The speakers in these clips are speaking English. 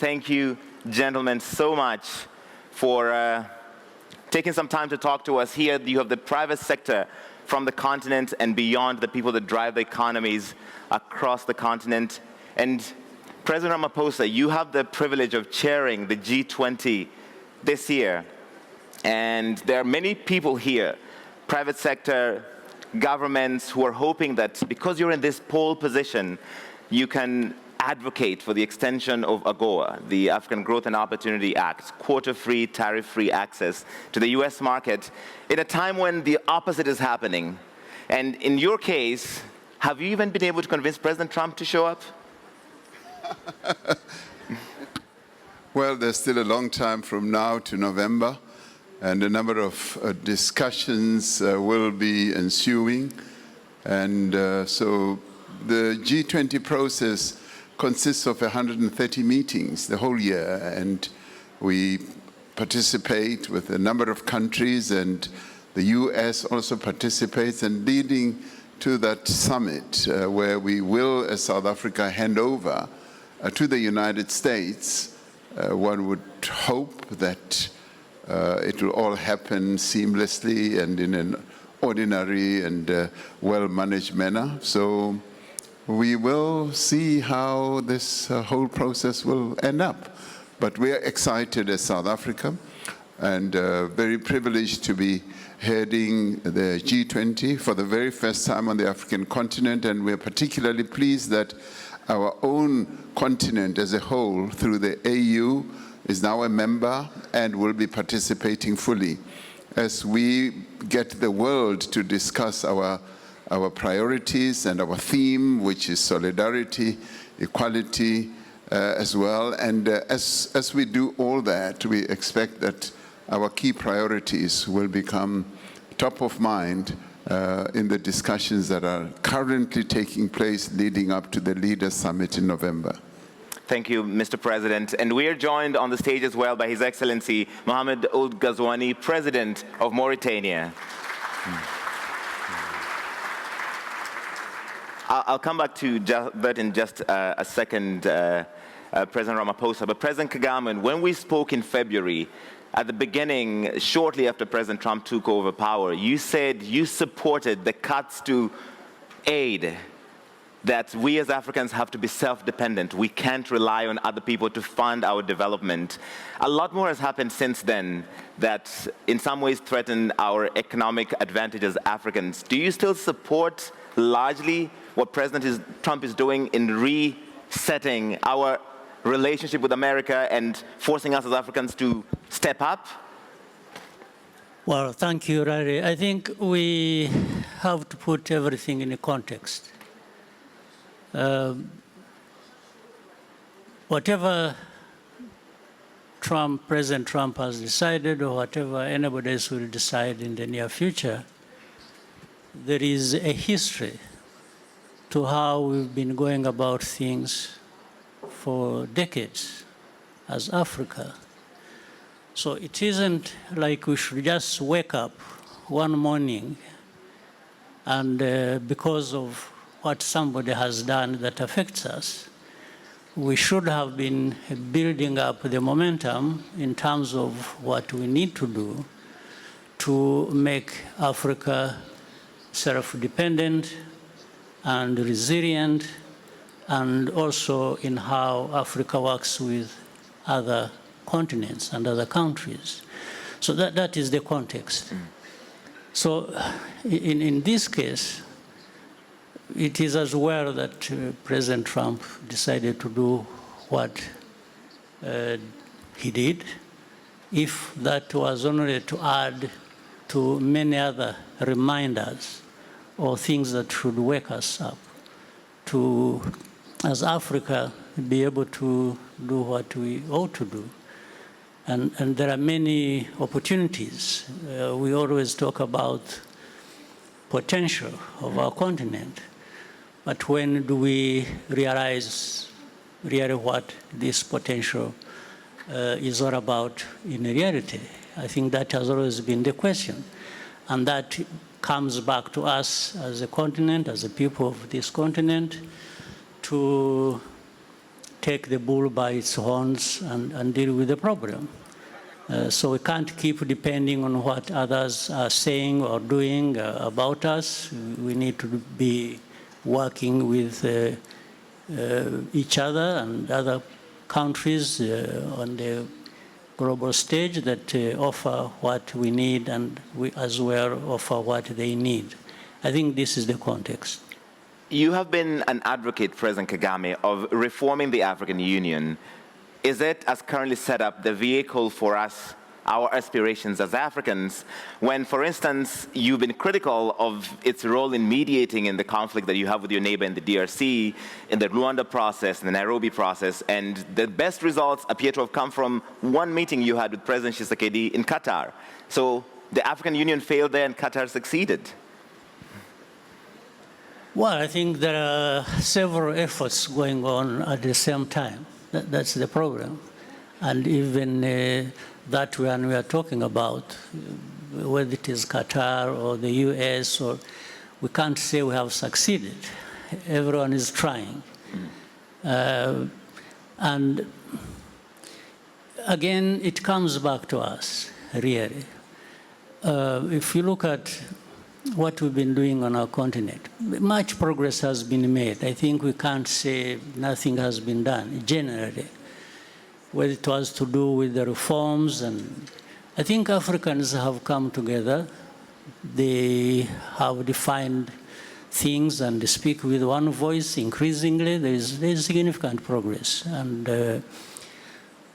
Thank you, gentlemen, so much for taking some time to talk to us here. You have the private sector from the continent and beyond, the people that drive the economies across the continent. And President Ramaphosa, you have the privilege of chairing the G20 this year. And there are many people here, private sector, governments, who are hoping that because you're in this pole position, you can advocate for the extension of AGOA, the African Growth and Opportunity Act, quota-free, tariff-free access to the US market, in a time when the opposite is happening. And in your case, have you even been able to convince President Trump to show up? Well, there's still a long time from now to November, and a number of discussions will be ensuing. And so the G20 process consists of 130 meetings the whole year, and we participate with a number of countries, and the US also participates, and leading to that summit where we will, as South Africa, hand over to the United States. One would hope that it will all happen seamlessly and in an ordinary and well-managed manner. So we will see how this whole process will end up. But we are excited as South Africa and very privileged to be heading the G20 for the very first time on the African continent. And we're particularly pleased that our own continent as a whole, through the AU, is now a member and will be participating fully as we get the world to discuss our priorities and our theme, which is solidarity, equality as well. And as we do all that, we expect that our key priorities will become top of mind in the discussions that are currently taking place leading up to the Leaders' Summit in November. Thank you, Mr. President. And we are joined on the stage as well by His Excellency Mohamed Ould Ghazouani, President of Mauritania. I'll come back to that in just a second, President Ramaphosa. But President Kagame, when we spoke in February, at the beginning, shortly after President Trump took over power, you said you supported the cuts to aid, that we as Africans have to be self-dependent. We can't rely on other people to fund our development. A lot more has happened since then that in some ways threaten our economic advantage as Africans. Do you still support largely what President Trump is doing in resetting our relationship with America and forcing us as Africans to step up? Well, thank you, Rari. I think we have to put everything in a context. Whatever President Trump has decided, or whatever anybody else will decide in the near future, there is a history to how we've been going about things for decades as Africa. So it isn't like we should just wake up one morning and because of what somebody has done that affects us, we should have been building up the momentum in terms of what we need to do to make Africa self-dependent and resilient, and also in how Africa works with other continents and other countries. So that is the context. So in this case, it is as well that President Trump decided to do what he did, if that was only to add to many other reminders or things that should wake us up to, as Africa, be able to do what we ought to do. And there are many opportunities. We always talk about potential of our continent. But when do we realize really what this potential is all about in reality? I think that has always been the question. And that comes back to us as a continent, as a people of this continent, to take the bull by its horns and deal with the problem. So we can't keep depending on what others are saying or doing about us. We need to be working with each other and other countries on the global stage that offer what we need, and we as well offer what they need. I think this is the context. You have been an advocate, President Kagame, of reforming the African Union. Is it, as currently set up, the vehicle for us, our aspirations as Africans, when, for instance, you've been critical of its role in mediating in the conflict that you have with your neighbor in the DRC, in the Rwanda process, in the Nairobi process, and the best results appear to have come from one meeting you had with President Tshisekedi in Qatar. So the African Union failed there and Qatar succeeded. Well, I think there are several efforts going on at the same time. That's the problem. And even that one we are talking about, whether it is Qatar or the US, or we can't say we have succeeded. Everyone is trying. And again, it comes back to us, really. If you look at what we've been doing on our continent, much progress has been made. I think we can't say nothing has been done, generally. Whether it was to do with the reforms, and I think Africans have come together. They have defined things and speak with one voice increasingly. There is significant progress.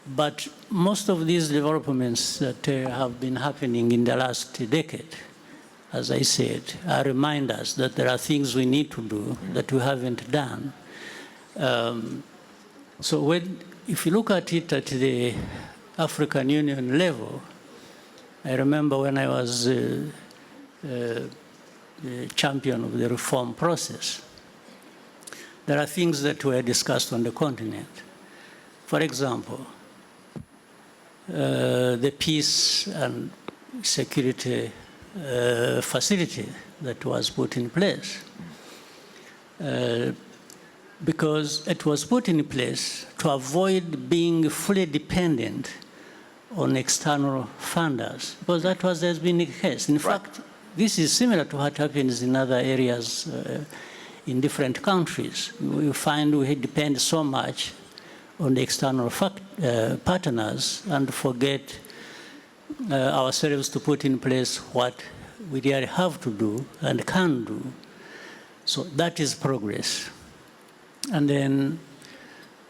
But most of these developments that have been happening in the last decade, as I said, remind us that there are things we need to do that we haven't done. So if you look at it at the African Union level, I remember when I was the champion of the reform process, there are things that were discussed on the continent. For example, the peace and security facility that was put in place. Because it was put in place to avoid being fully dependent on external funders, because that has been the case. In fact, this is similar to what happens in other areas in different countries. We find we depend so much on the external partners and forget ourselves to put in place what we really have to do and can do. So that is progress. And then,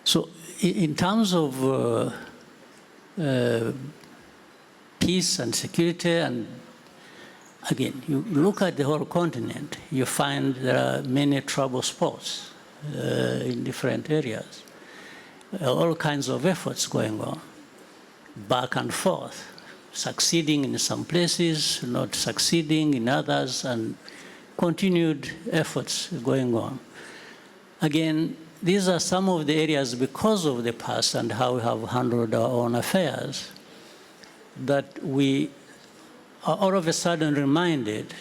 so in terms of peace and security, and again, you look at the whole continent, you find there are many trouble spots in different areas. All kinds of efforts going on, back and forth, succeeding in some places, not succeeding in others, and continued efforts going on. Again, these are some of the areas, because of the past and how we have handled our own affairs, that we are all of a sudden reminded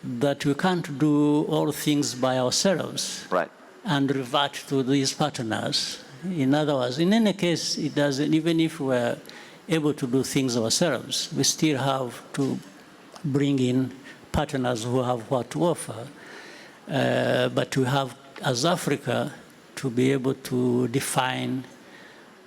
that we can't do all things by ourselves, Right. and revert to these partners. In other words, in any case, it doesn't, even if we're able to do things ourselves, we still have to bring in partners who have what to offer. But we have, as Africa, to be able to define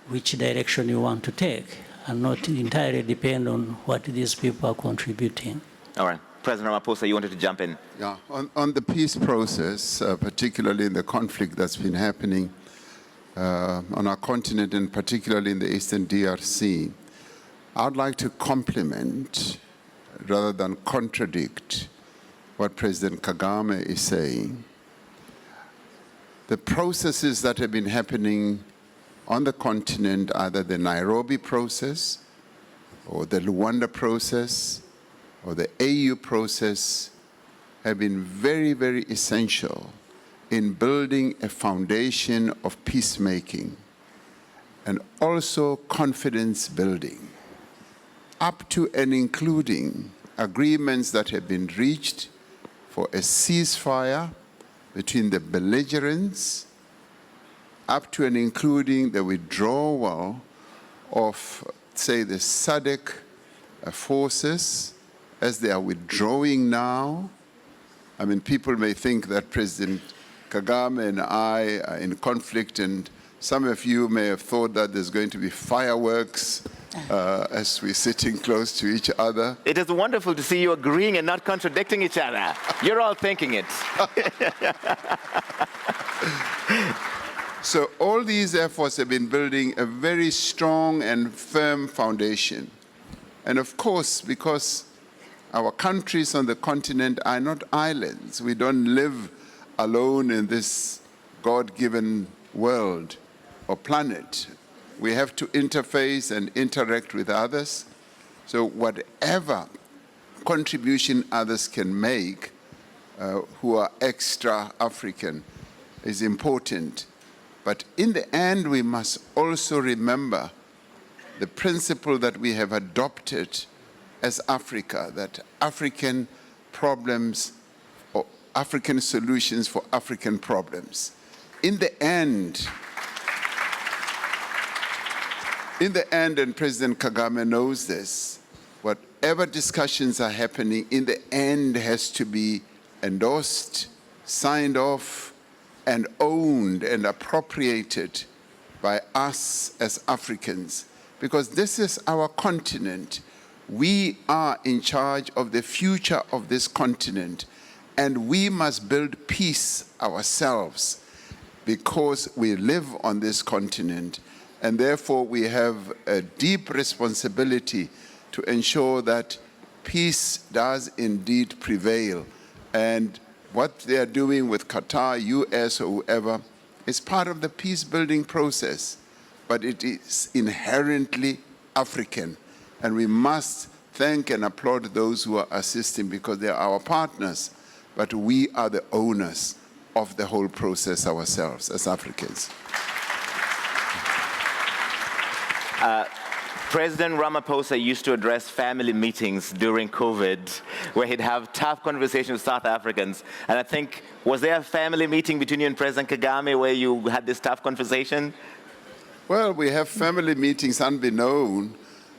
which direction you want to take, and not entirely depend on what these people are contributing. All right. President Ramaphosa, you wanted to jump in. Yeah, on the peace process, particularly in the conflict that's been happening on our continent, and particularly in the Eastern DRC, I'd like to compliment rather than contradict what President Kagame is saying. The processes that have been happening on the continent, either the Nairobi process or the Rwanda process or the AU process, have been very, very essential in building a foundation of peacemaking and also confidence building, up to and including agreements that have been reached for a ceasefire between the belligerents up to and including the withdrawal of, say, the SADC forces as they are withdrawing now. I mean, people may think that President Kagame and I are in conflict, and some of you may have thought that there's going to be fireworks as we're sitting close to each other. It is wonderful to see you agreeing and not contradicting each other. You're all thinking it. So all these efforts have been building a very strong and firm foundation. And of course, because our countries on the continent are not islands, we don't live alone in this God-given world or planet. We have to interface and interact with others. So whatever contribution others can make who are extra African is important. But in the end, we must also remember the principle that we have adopted as Africa, that African problems or African solutions for African problems. In the end, and President Kagame knows this, whatever discussions are happening, in the end has to be endorsed, signed off, and owned and appropriated by us as Africans, because this is our continent. We are in charge of the future of this continent, and we must build peace ourselves because we live on this continent, and therefore we have a deep responsibility to ensure that peace does indeed prevail. And what they are doing with Qatar, US, or whoever is part of the peace-building process, but it is inherently African. And we must thank and applaud those who are assisting because they are our partners, but we are the owners of the whole process ourselves as Africans. President Ramaphosa used to address family meetings during COVID where he'd have tough conversations with South Africans. And I think, was there a family meeting between you and President Kagame where you had this tough conversation? Well, we have family meetings unbeknown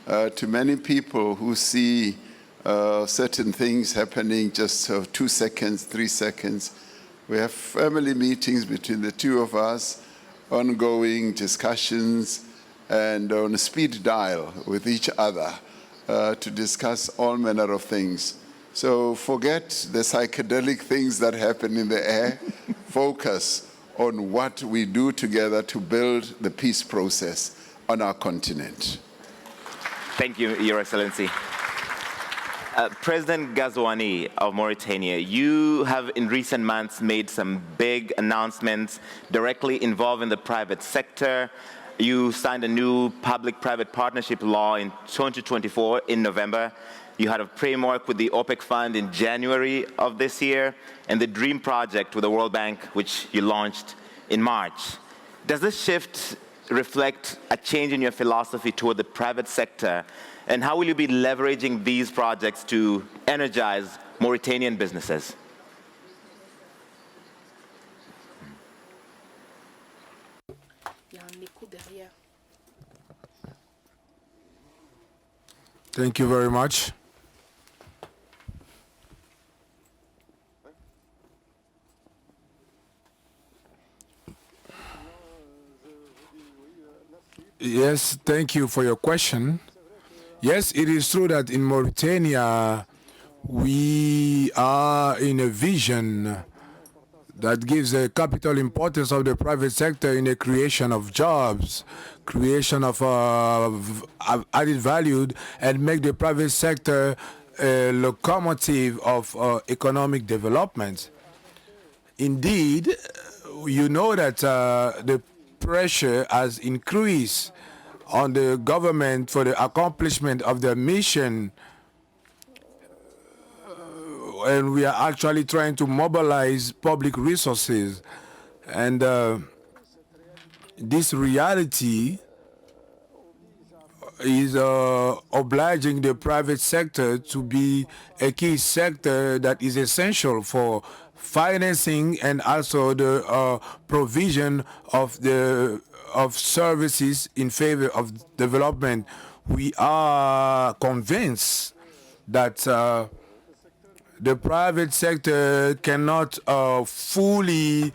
to many people who see certain things happening just 2 seconds, 3 seconds. We have family meetings between the two of us, ongoing discussions, and on a speed dial with each other to discuss all manner of things. So forget the psychedelic things that happen in the air. Focus on what we do together to build the peace process on our continent. Thank you, Your Excellency. President Ghazouani of Mauritania, you have in recent months made some big announcements directly involving the private sector. You signed a new public-private partnership law in 2024 in November. You had a framework with the OPEC Fund in January of this year, and the DREAM project with the World Bank, which you launched in March. Does this shift reflect a change in your philosophy toward the private sector? And how will you be leveraging these projects to energize Mauritanian businesses? Thank you very much. Yes, thank you for your question. Yes, it is true that in Mauritania, we are in a vision that gives a capital importance of the private sector in the creation of jobs, creation of added value, and make the private sector a locomotive of economic development. Indeed, you know that the pressure has increased on the government for the accomplishment of their mission, and we are actually trying to mobilize public resources. And this reality is obliging the private sector to be a key sector that is essential for financing and also the provision of services in favor of development. We are convinced that the private sector cannot fully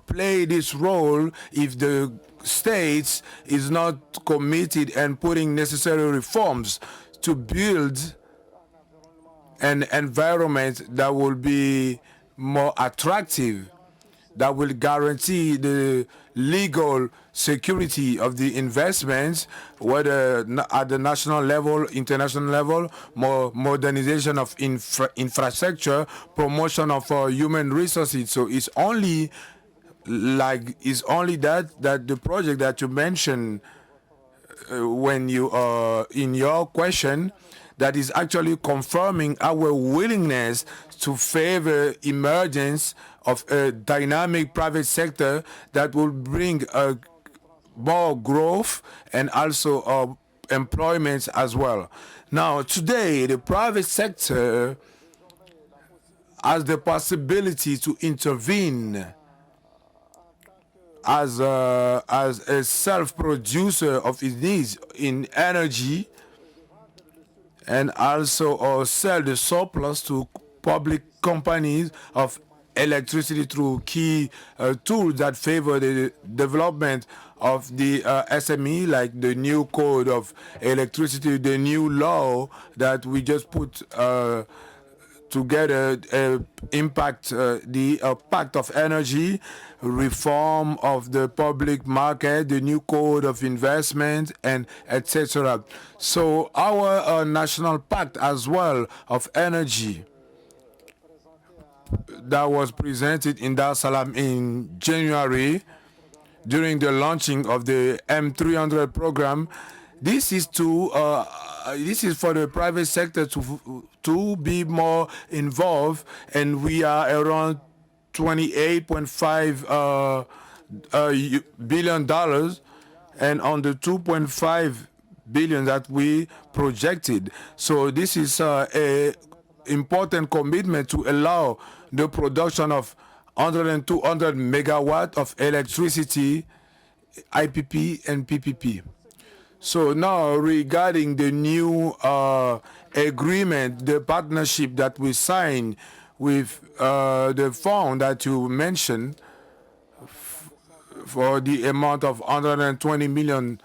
play this role if the states is not committed and putting necessary reforms to build an environment that will be more attractive, that will guarantee the legal security of the investments, whether at the national level, international level, more modernization of infrastructure, promotion of human resources. So it's only that the project that you mentioned when you in your question, that is actually confirming our willingness to favor emergence of a dynamic private sector that will bring more growth and also employment as well. Now, today, the private sector has the possibility to intervene as a self-producer of its needs in energy, and also sell the surplus to public companies of electricity through key tools that favor the development of the SME, like the new code of electricity, the new law that we just put together, impact the Pact of Energy, reform of the public market, the new code of investment, and etc. So our national pact as well of energy that was presented in Dar es Salaam in January during the launching of the M300 program. This is for the private sector to be more involved, and we are around $28.5 billion, and on the 2.5 billion that we projected. So this is a important commitment to allow the production of 100 and 200 megawatt of electricity, IPP and PPP. So now regarding the new agreement, the partnership that we signed with the fund that you mentioned for the amount of $120 million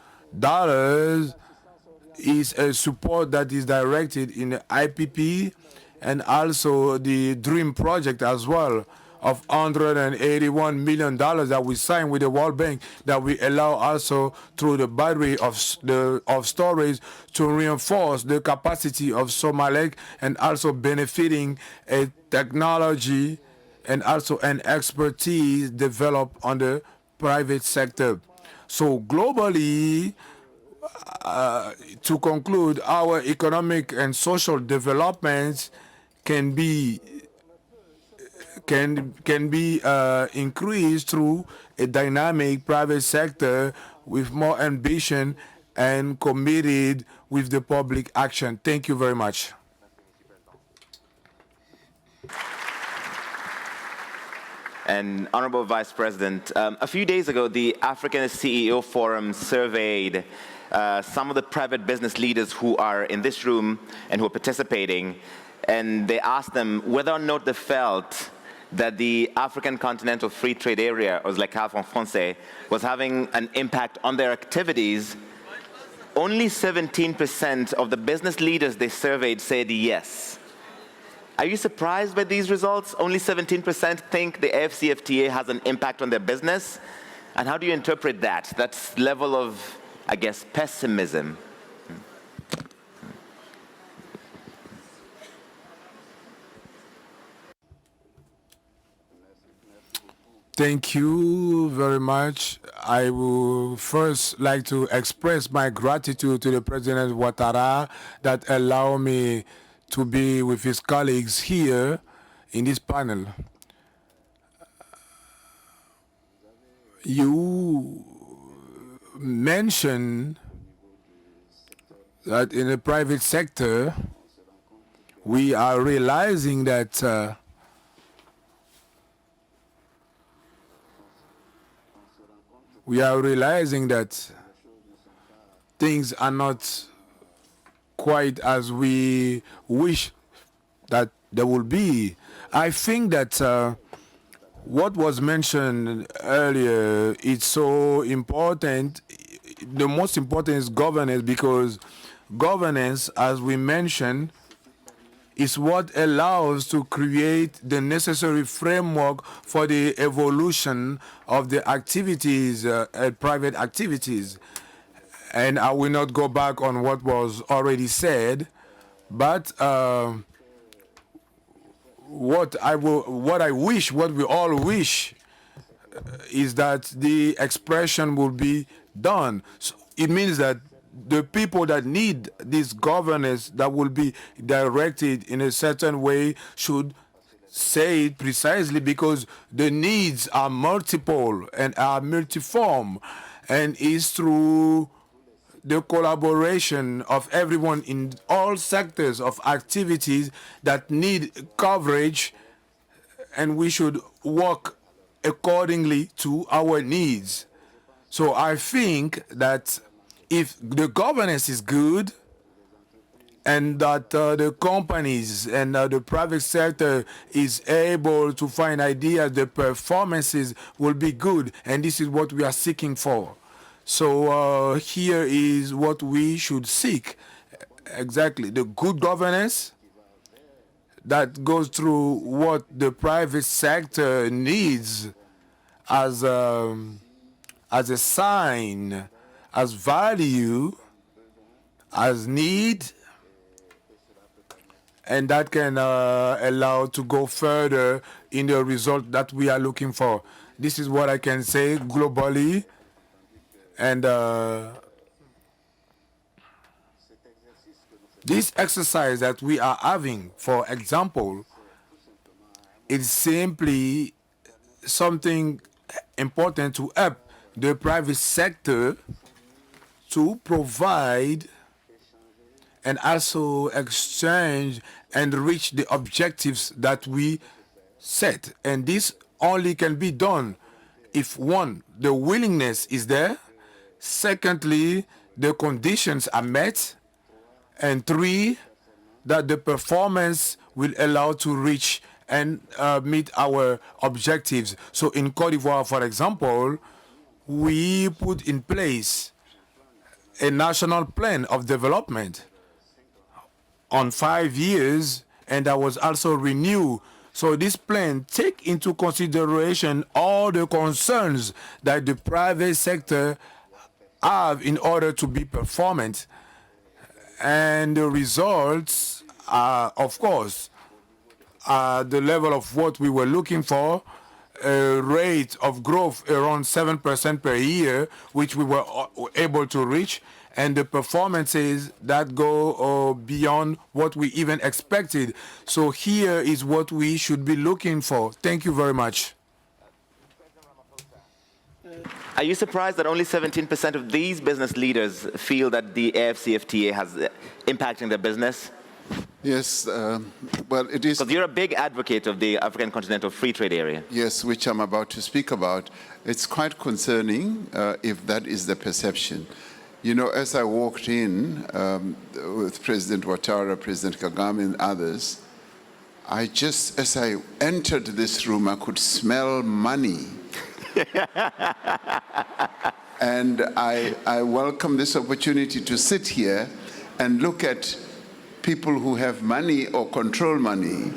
is a support that is directed in the IPP and also the DREAM project as well, of $181 million that we signed with the World Bank, that we allow also through the battery of storage to reinforce the capacity of Somalek, and also benefiting a technology and also an expertise developed on the private sector. So globally, to conclude, our economic and social developments can be increased through a dynamic private sector with more ambition and committed with the public action. Thank you very much. And Honorable Vice President, a few days ago, the African CEO Forum surveyed some of the private business leaders who are in this room and who are participating, and they asked them whether or not they felt that the African Continental Free Trade Area, or le cadre en français, was having an impact on their activities. Only 17% of the business leaders they surveyed said yes. Are you surprised by these results? Only 17% think the AfCFTA has an impact on their business. And how do you interpret that? That level of, I guess, pessimism. Thank you very much. I would first like to express my gratitude to the President Ouattara that allowed me to be with his colleagues here in this panel. You mentioned that in the private sector, we are realizing that we are realizing that things are not quite as we wish that they will be. I think that what was mentioned earlier is so important. The most important is governance, because governance, as we mentioned, is what allows to create the necessary framework for the evolution of the activities, private activities. And I will not go back on what was already said, but what we all wish is that the expression will be done. So it means that the people that need this governance that will be directed in a certain way should say it precisely, because the needs are multiple and are multiform, and is through the collaboration of everyone in all sectors of activities that need coverage, and we should work accordingly to our needs. So I think that if the governance is good, and that the companies and the private sector is able to find ideas, the performances will be good, and this is what we are seeking for. So here is what we should seek. Exactly, the good governance that goes through what the private sector needs as a sign, as value, as need, and that can allow to go further in the result that we are looking for. This is what I can say globally. And this exercise that we are having, for example, is simply something important to help the private sector to provide and also exchange and reach the objectives that we set. And this only can be done if, one, the willingness is there, secondly, the conditions are met, and three, that the performance will allow to reach and meet our objectives. So in Côte d'Ivoire, for example, we put in place a national plan of development on 5 years, and that was also renewed. So this plan takes into consideration all the concerns that the private sector have in order to be performant. And the results are, of course, the level of what we were looking for, a rate of growth around 7% per year, which we were able to reach, and the performances that go beyond what we even expected. So here is what we should be looking for. Thank you very much. Are you surprised that only 17% of these business leaders feel that the AfCFTA has impacting their business? Yes, well, it is. Because you're a big advocate of the African Continental Free Trade Area. Yes, which I'm about to speak about. It's quite concerning if that is the perception. You know, as I walked in with President Ouattara, President Kagame, and others, as I entered this room, I could smell money. And I welcome this opportunity to sit here and look at people who have money or control money.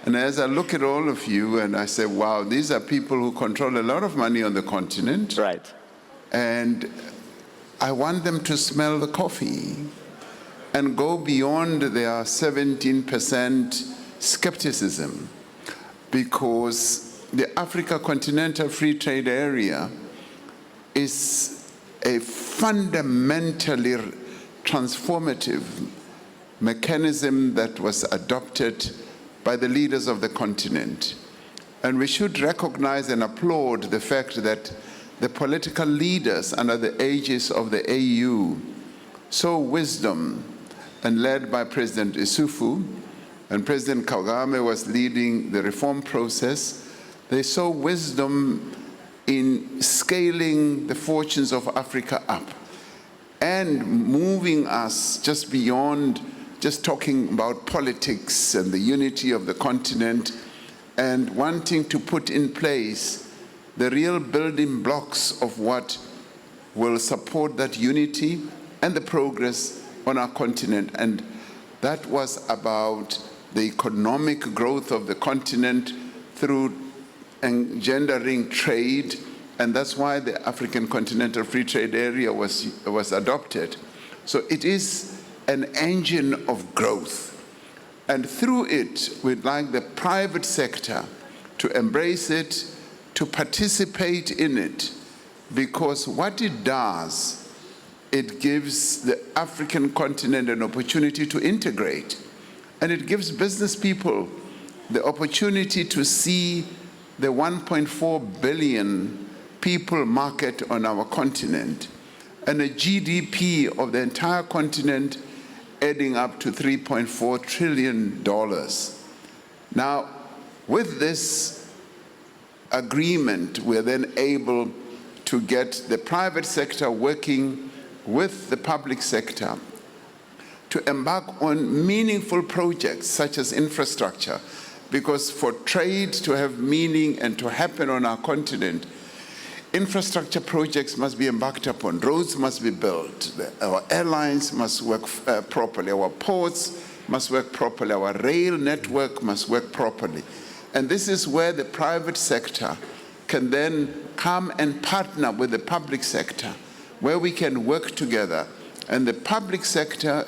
And as I look at all of you, and I say, wow, these are people who control a lot of money on the continent. Right. And I want them to smell the coffee and go beyond their 17% skepticism, because the Africa Continental Free Trade Area is a fundamentally transformative mechanism that was adopted by the leaders of the continent. And we should recognize and applaud the fact that the political leaders under the aegis of the AU saw wisdom, and led by President Issoufou, and President Kagame was leading the reform process. They saw wisdom in scaling the fortunes of Africa up and moving us just beyond just talking about politics and the unity of the continent, and wanting to put in place the real building blocks of what will support that unity and the progress on our continent. And that was about the economic growth of the continent through engendering trade, and that's why the African Continental Free Trade Area was adopted. So it is an engine of growth. And through it, we'd like the private sector to embrace it, to participate in it, because what it does, it gives the African continent an opportunity to integrate. And it gives business people the opportunity to see the 1.4 billion people market on our continent and a GDP of the entire continent adding up to $3.4 trillion. Now, with this agreement, we're then able to get the private sector working with the public sector to embark on meaningful projects such as infrastructure, because for trade to have meaning and to happen on our continent, infrastructure projects must be embarked upon. Roads must be built. Our airlines must work properly. Our ports must work properly. Our rail network must work properly. And this is where the private sector can then come and partner with the public sector, where we can work together. And the public sector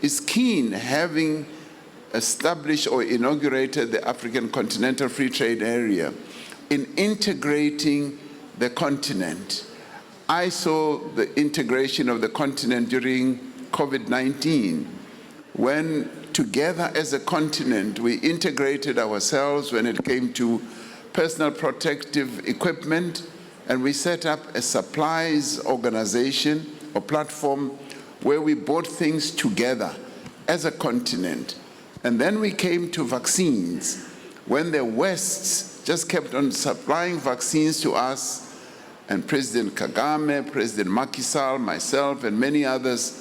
is keen, having established or inaugurated the African Continental Free Trade Area, in integrating the continent. I saw the integration of the continent during COVID-19, when together as a continent we integrated ourselves when it came to personal protective equipment, and we set up a supplies organization or platform where we bought things together as a continent. And then we came to vaccines, when the West just kept on supplying vaccines to us, and President Kagame, President Macky Sall, myself, and many others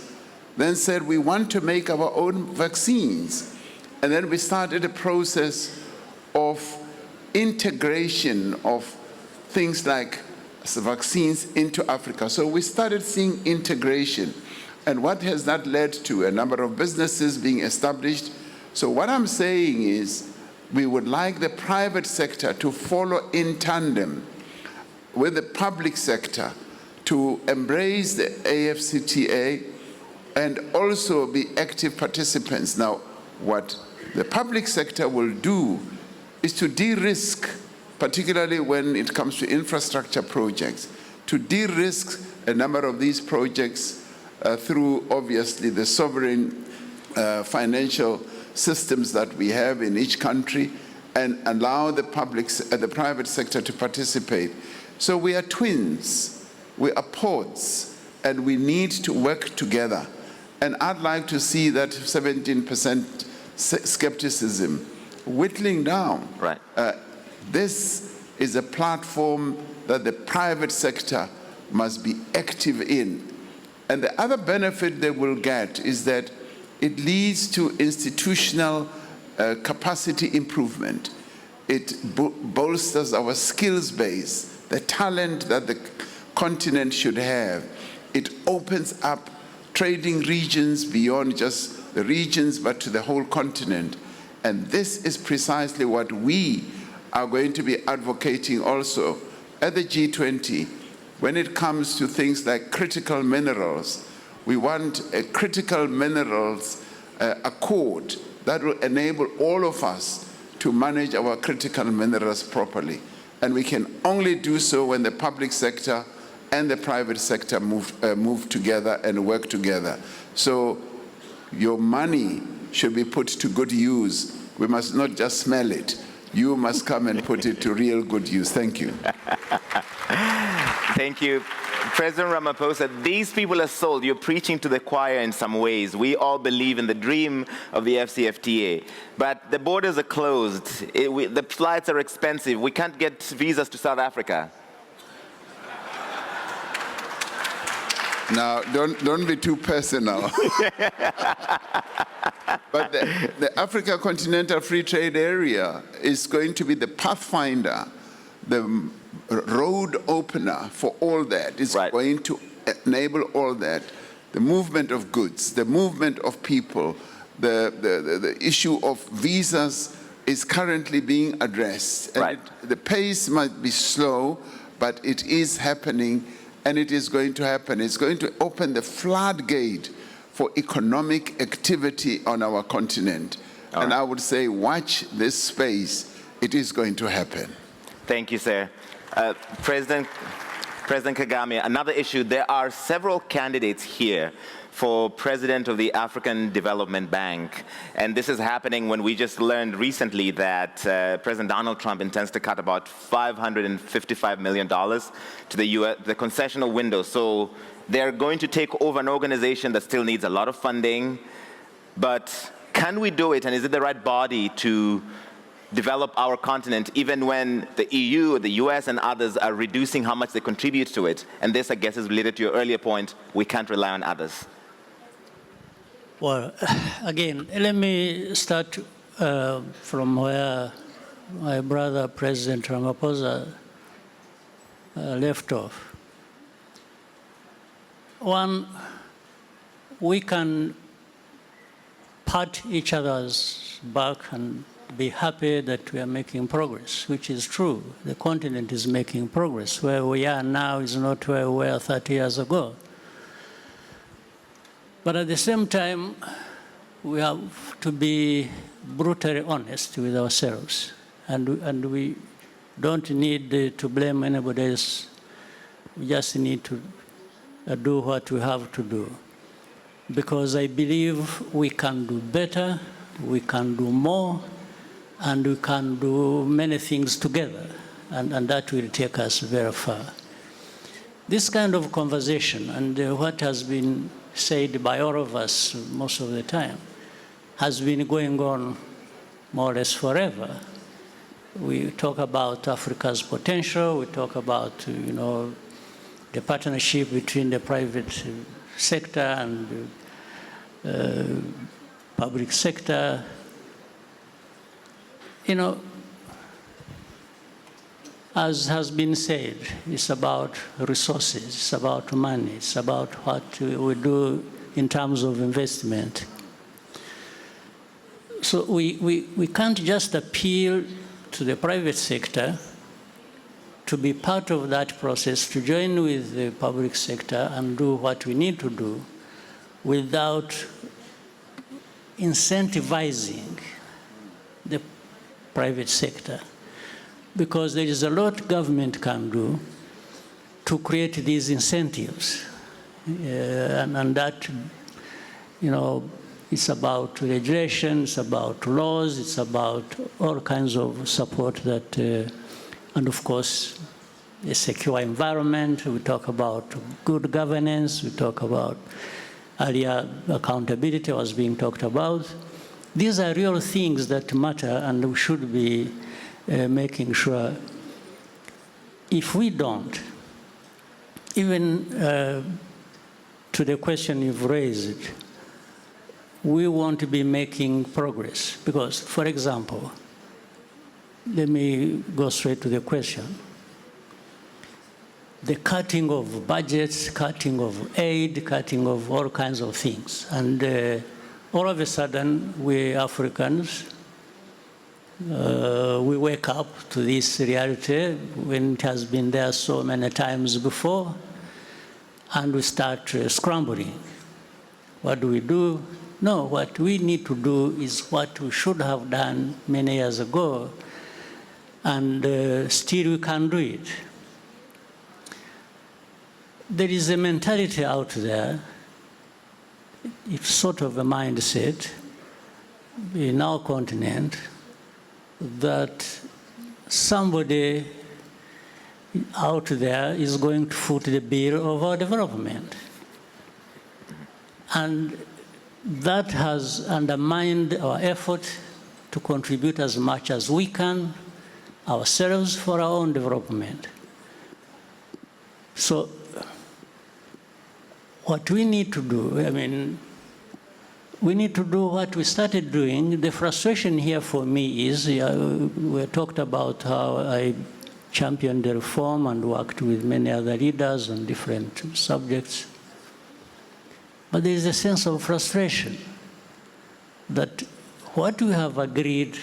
then said, we want to make our own vaccines. And then we started a process of integration of things like vaccines into Africa. So we started seeing integration. And what has that led to? A number of businesses being established. So what I'm saying is, we would like the private sector to follow in tandem with the public sector to embrace the AfCFTA and also be active participants. Now, what the public sector will do is to de-risk, particularly when it comes to infrastructure projects, to de-risk a number of these projects through, obviously, the sovereign financial systems that we have in each country, and allow the private sector to participate. So we are twins, we are pods, and we need to work together. And I'd like to see that 17% skepticism whittling down. Right. This is a platform that the private sector must be active in. And the other benefit they will get is that it leads to institutional capacity improvement. It bolsters our skills base, the talent that the continent should have. It opens up trading regions beyond just the regions, but to the whole continent. And this is precisely what we are going to be advocating also at the G20. When it comes to things like critical minerals, we want a critical minerals accord that will enable all of us to manage our critical minerals properly. And we can only do so when the public sector and the private sector move together and work together. So your money should be put to good use. We must not just smell it. You must come and put it to real good use. Thank you. Thank you. President Ramaphosa, these people are sold. You're preaching to the choir in some ways. We all believe in the dream of the AfCFTA. But the borders are closed. The flights are expensive. We can't get visas to South Africa. Now, don't be too personal. But the Africa Continental Free Trade Area is going to be the pathfinder, the road opener for all that. It's Right. going to enable all that. The movement of goods, the movement of people, the issue of visas is currently being addressed. And Right. the pace might be slow, but it is happening, and it is going to happen. It's going to open the floodgate for economic activity on our continent. And I would say, watch this space. It is going to happen. Thank you, sir. President Kagame, another issue, there are several candidates here for president of the African Development Bank. And this is happening when we just learned recently that President Donald Trump intends to cut about $555 million to the US, the concessional window. So they're going to take over an organization that still needs a lot of funding. But can we do it? And is it the right body to develop our continent even when the EU, the US, and others are reducing how much they contribute to it? And this, I guess, is related to your earlier point, we can't rely on others. Well, again, let me start from where my brother, President Ramaphosa, left off. One, we can pat each other's back and be happy that we are making progress, which is true. The continent is making progress. Where we are now is not where we were 30 years ago. But at the same time, we have to be brutally honest with ourselves. And we don't need to blame anybody else. We just need to do what we have to do. Because I believe we can do better, we can do more, and we can do many things together. And that will take us very far. This kind of conversation and what has been said by all of us most of the time has been going on more or less forever. We talk about Africa's potential, we talk about, the partnership between the private sector and public sector. As has been said, it's about resources, it's about money, it's about what we do in terms of investment. So we can't just appeal to the private sector to be part of that process, to join with the public sector and do what we need to do without incentivizing the private sector. Because there is a lot government can do to create these incentives. And that, it's about regulation, it's about laws, it's about all kinds of support that, and of course, a secure environment. We talk about good governance, we talk about earlier accountability was being talked about. These are real things that matter, and we should be making sure. If we don't, even to the question you've raised, we won't be making progress. Because, for example, let me go straight to the question. The cutting of budgets, cutting of aid, cutting of all kinds of things. And all of a sudden, we Africans, we wake up to this reality when it has been there so many times before, and we start scrambling. What do we do? No, what we need to do is what we should have done many years ago, and still we can do it. There is a mentality out there, it's sort of a mindset in our continent, that somebody out there is going to foot the bill of our development. And that has undermined our effort to contribute as much as we can ourselves for our own development. So what we need to do, I mean, we need to do what we started doing. The frustration here for me is, we talked about how I championed the reform and worked with many other leaders on different subjects. But there is a sense of frustration that what we have agreed,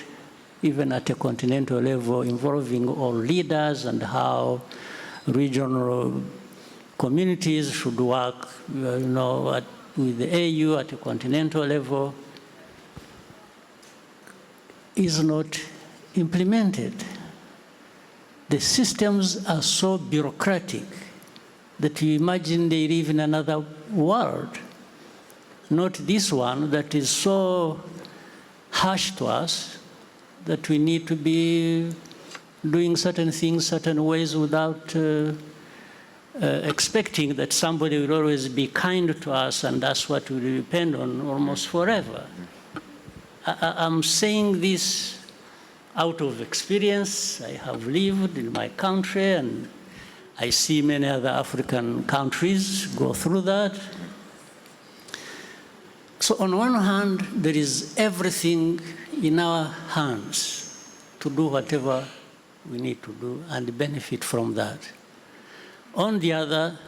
even at a continental level, involving all leaders and how regional communities should work, with the AU at a continental level, is not implemented. The systems are so bureaucratic that you imagine they live in another world, not this one that is so harsh to us that we need to be doing certain things certain ways without expecting that somebody will always be kind to us, and that's what we depend on almost forever. I'm saying this out of experience. I have lived in my country, and I see many other African countries go through that. So on one hand, there is everything in our hands to do whatever we need to do and benefit from that. On the other,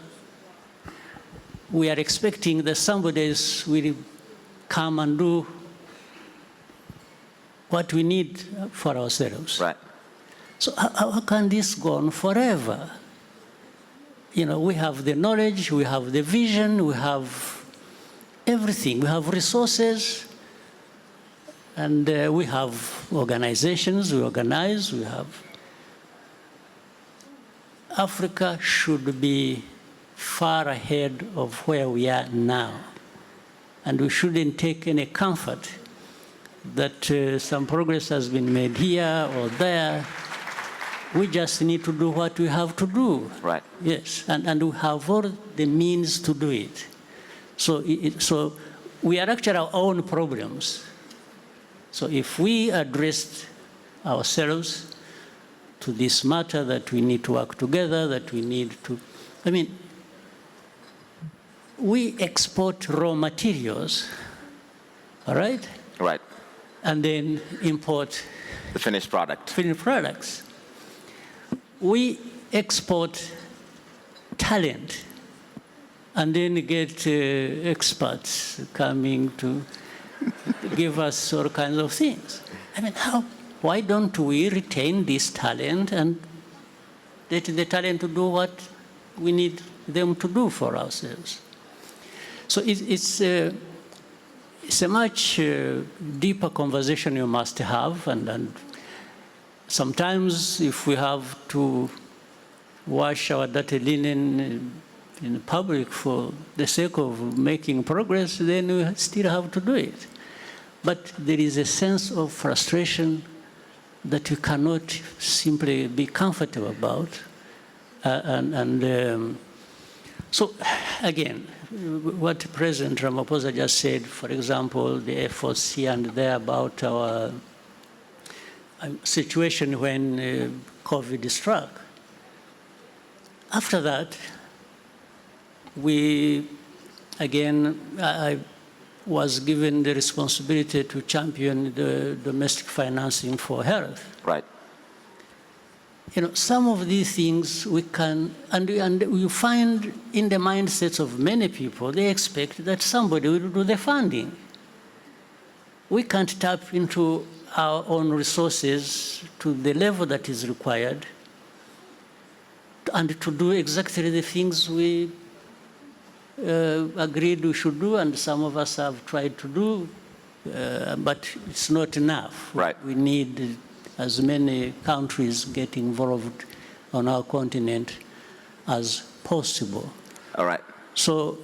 we are expecting that somebody else will come and do what we need for ourselves. Right. So how can this go on forever? We have the knowledge, we have the vision, we have everything. We have resources, and we have organizations, we organize, we have. Africa should be far ahead of where we are now. And we shouldn't take any comfort that some progress has been made here or there. We just need to do what we have to do. Right. Yes, and we have all the means to do it. So we are actually our own problems. So if we addressed ourselves to this matter, that we need to work together, that we need to, we export raw materials, all right? Right. And then import the finished product. Finished products. We export talent and then get experts coming to give us all kinds of things. Why don't we retain this talent and let the talent to do what we need them to do for ourselves? So it's a much deeper conversation you must have, and sometimes if we have to wash our dirty linen in public for the sake of making progress, then we still have to do it. But there is a sense of frustration that you cannot simply be comfortable about. So again, what President Ramaphosa just said, for example, the efforts here and there about our situation when COVID struck. After that, I was given the responsibility to champion the domestic financing for health. Right. Some of these things we can, and you find in the mindsets of many people, they expect that somebody will do the funding. We can't tap into our own resources to the level that is required and to do exactly the things we agreed we should do, and some of us have tried to do, but it's not enough. Right. We need as many countries get involved on our continent as possible. All right. So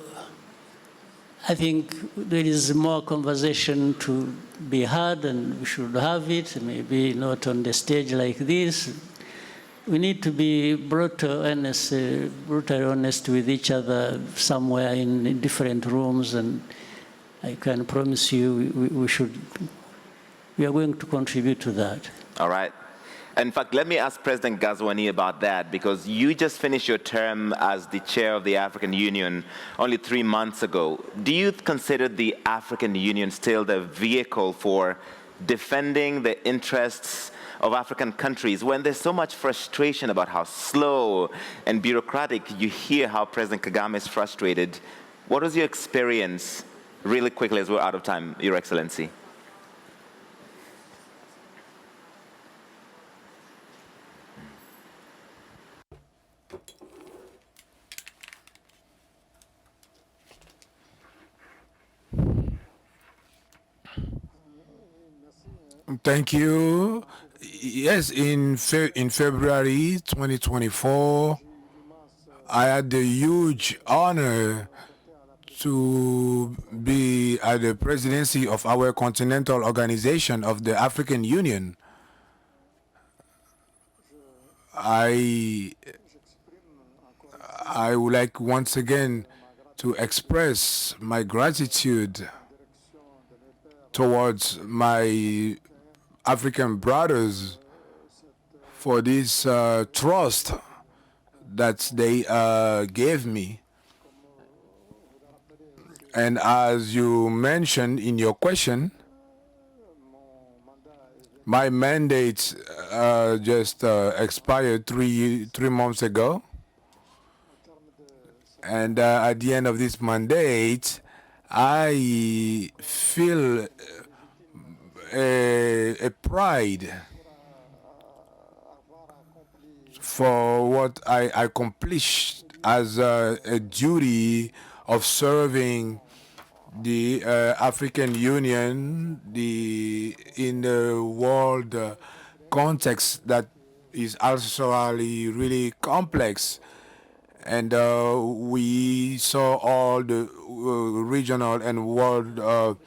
I think there is more conversation to be had, and we should have it, maybe not on the stage like this. We need to be brutally honest with each other somewhere in different rooms, and I can promise you we are going to contribute to that. All right. In fact, let me ask President Ghazouani about that, because you just finished your term as the chair of the African Union only 3 months ago. Do you consider the African Union still the vehicle for defending the interests of African countries when there's so much frustration about how slow and bureaucratic? You hear how President Kagame is frustrated. What was your experience, really quickly as we're out of time, Your Excellency? Thank you. Yes, in February 2024, I had the huge honor to be at the presidency of our continental organization of the African Union. I would like once again to express my gratitude towards my African brothers for this trust that they gave me. And as you mentioned in your question, my mandate just expired three months ago. And at the end of this mandate, I feel a pride for what I accomplished as a duty of serving the African Union in the world context that is also really complex. And we saw all the regional and world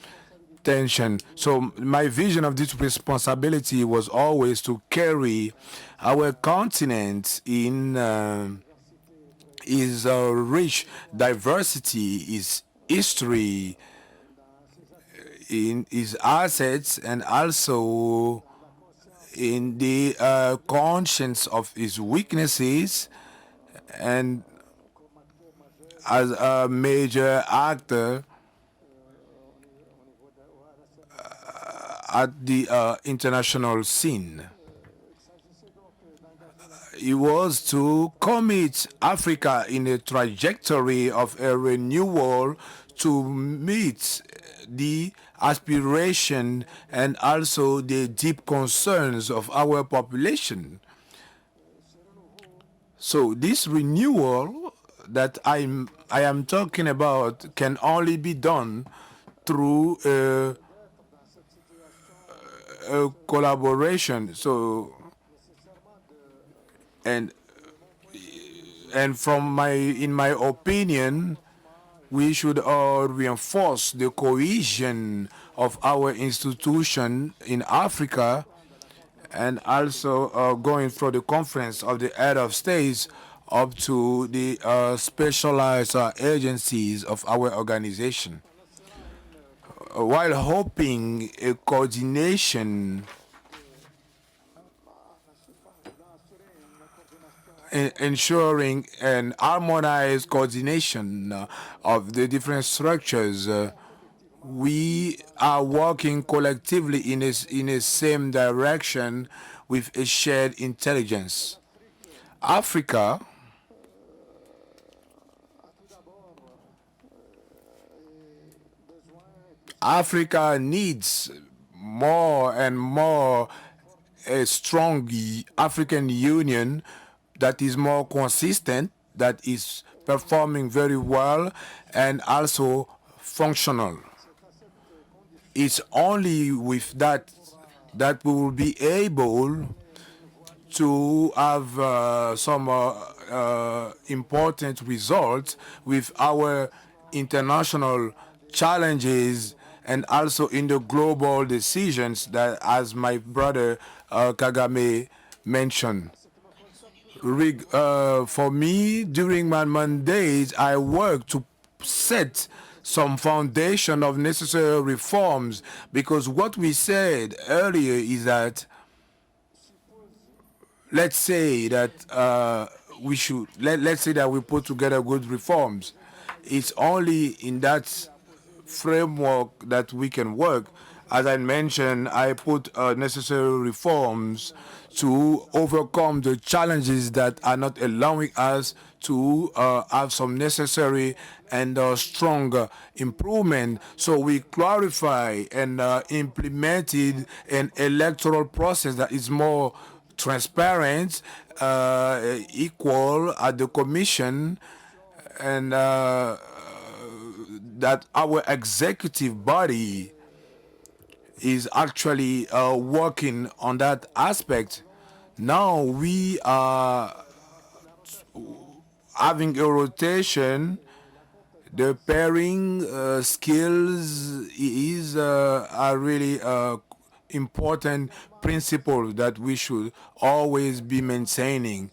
tension. So my vision of this responsibility was always to carry our continent in its rich diversity, its history, in its assets, and also in the conscience of its weaknesses, and as a major actor at the international scene. It was to commit Africa in a trajectory of a renewal to meet the aspiration and also the deep concerns of our population. So this renewal that I am talking about can only be done through a collaboration. So and in my opinion, we should reinforce the cohesion of our institution in Africa, and also going through the conference of the head of states up to the specialized agencies of our organization, while hoping a coordination, ensuring an harmonized coordination of the different structures. We are working collectively in a same direction with a shared intelligence. Africa needs more and more a strong African Union that is more consistent, that is performing very well, and also functional. It's only with that we will be able to have some important results with our international challenges and also in the global decisions that, as my brother Kagame mentioned. For me, during my mandate, I worked to set some foundation of necessary reforms, because what we said earlier is that let's say that let's say that we put together good reforms. It's only in that framework that we can work. As I mentioned, I put necessary reforms to overcome the challenges that are not allowing us to have some necessary and strong improvement. So we clarify and implemented an electoral process that is more transparent, equal at the Commission, and that our executive body is actually working on that aspect. Now we are having a rotation. The pairing skills is a really important principle that we should always be maintaining.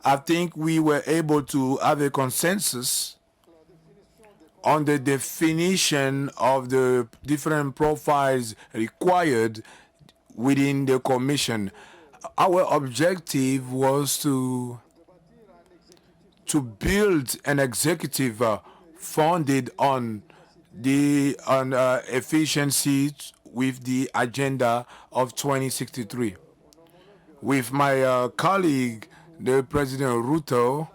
I think we were able to have a consensus on the definition of the different profiles required within the Commission. Our objective was to build an executive founded on efficiency with the agenda of 2063. With my colleague, the President Ruto,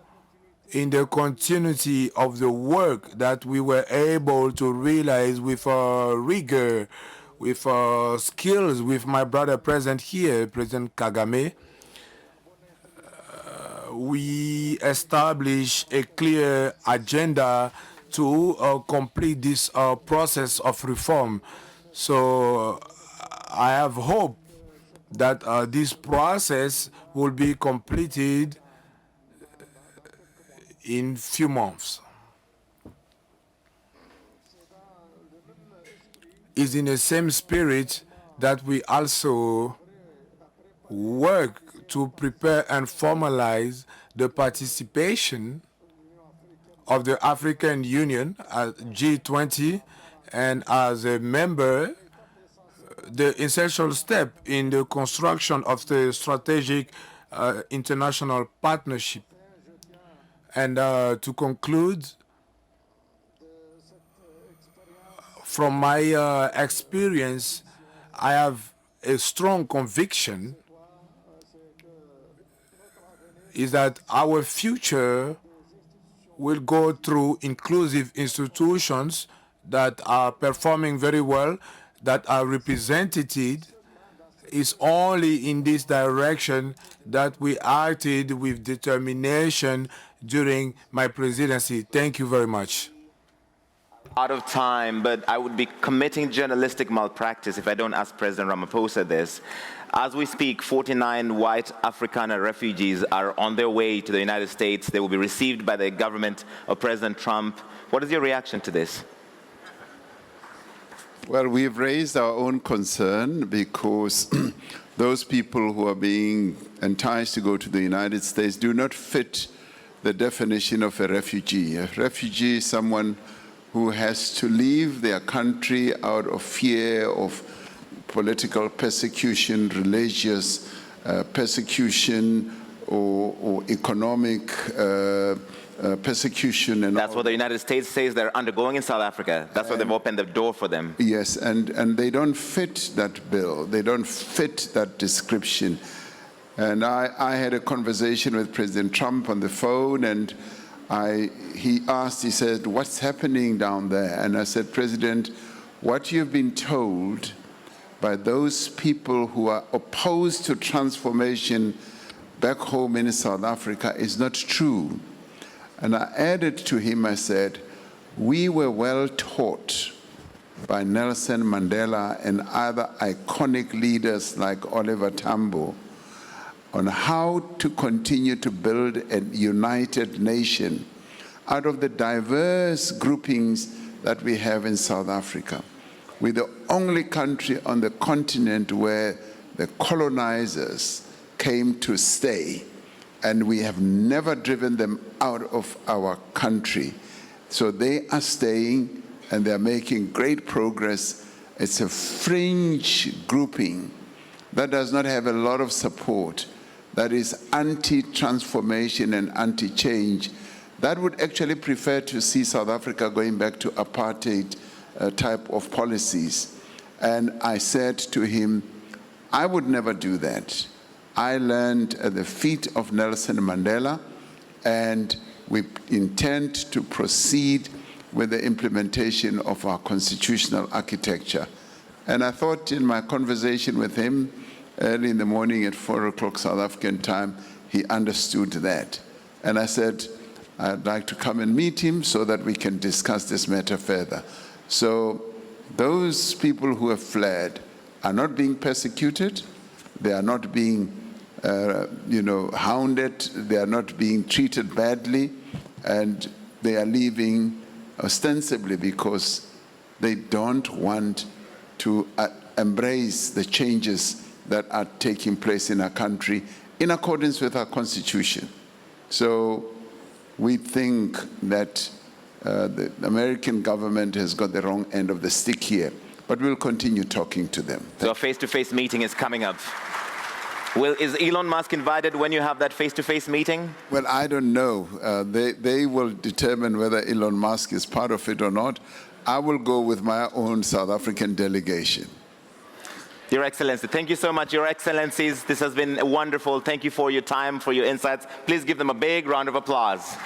in the continuity of the work that we were able to realize with rigor, with skills, with my brother present here, President Kagame, we establish a clear agenda to complete this process of reform. So I have hope that this process will be completed in few months. It's in the same spirit that we also work to prepare and formalize the participation of the African Union at G20, and as a member, the essential step in the construction of the strategic international partnership. And to conclude, from my experience, I have a strong conviction is that our future will go through inclusive institutions that are performing very well, that are represented. It's only in this direction that we acted with determination during my presidency. Thank you very much. Out of time, but I would be committing journalistic malpractice if I don't ask President Ramaphosa this. As we speak, 49 white Afrikaner refugees are on their way to the United States. They will be received by the government of President Trump. What is your reaction to this? Well, we've raised our own concern because those people who are being enticed to go to the United States do not fit the definition of a refugee. A refugee is someone who has to leave their country out of fear of political persecution, religious persecution, or economic persecution. And that's what the United States says they're undergoing in South Africa. That's why they've opened the door for them. Yes, and they don't fit that bill. They don't fit that description. And I had a conversation with President Trump on the phone, and he said, what's happening down there? And I said, President, what you've been told by those people who are opposed to transformation back home in South Africa is not true. And I added to him, I said, we were well taught by Nelson Mandela and other iconic leaders like Oliver Tambo on how to continue to build a united nation out of the diverse groupings that we have in South Africa. We're the only country on the continent where the colonizers came to stay, and we have never driven them out of our country. So they are staying, and they're making great progress. It's a fringe grouping that does not have a lot of support, that is anti-transformation and anti-change, that would actually prefer to see South Africa going back to apartheid type of policies. And I said to him, I would never do that. I learned at the feet of Nelson Mandela, and we intend to proceed with the implementation of our constitutional architecture. And I thought in my conversation with him early in the morning at 4 o'clock South African time, he understood that. And I said, I'd like to come and meet him so that we can discuss this matter further. So those people who have fled are not being persecuted. They are not being hounded. They are not being treated badly. And they are leaving ostensibly because they don't want to embrace the changes that are taking place in our country in accordance with our constitution. So we think that the American government has got the wrong end of the stick here, but we'll continue talking to them. So a face-to-face meeting is coming up. Is Elon Musk invited when you have that face-to-face meeting? Well, I don't know. They will determine whether Elon Musk is part of it or not. I will go with my own South African delegation. Your Excellency, thank you so much, Your Excellencies. This has been wonderful. Thank you for your time, for your insights. Please give them a big round of applause.